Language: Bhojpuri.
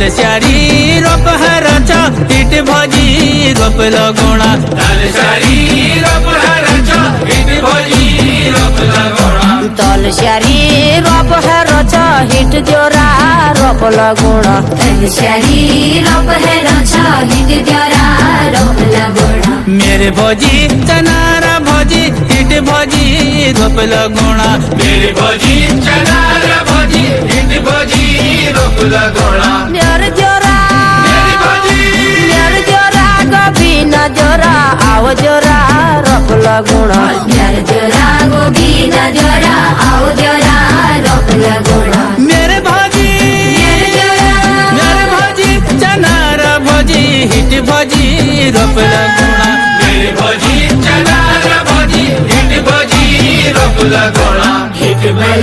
ताल शारी रोप हरचा हिट भजी रोप लगोणा ताल शारी रोप हरचा हिट भजी रोप लगोणा तल शारी रोप हरचा हिट जोरा रोप लगोणा तल शारी रोप हरचा हिट जोरा रोप लगोणा मेरे भजी चनारा भजी हिट भजी रोप लगोणा मेरे भजी चनारा भजी हिट भजी रोप लगोणा न्यार जोरा मेरी भजी न्यार जोरा गोभी न जोरा आव जोरा रोप लगोणा यार जोरा गोभी न जोरा आओ जोरा रोप लगोणा मेरे भजी मेरे भजी चनारा भजी हिट भजी रोप लगोणा मेरे भजी चनारा भजी हिट भजी रोप लगोणा हिट बल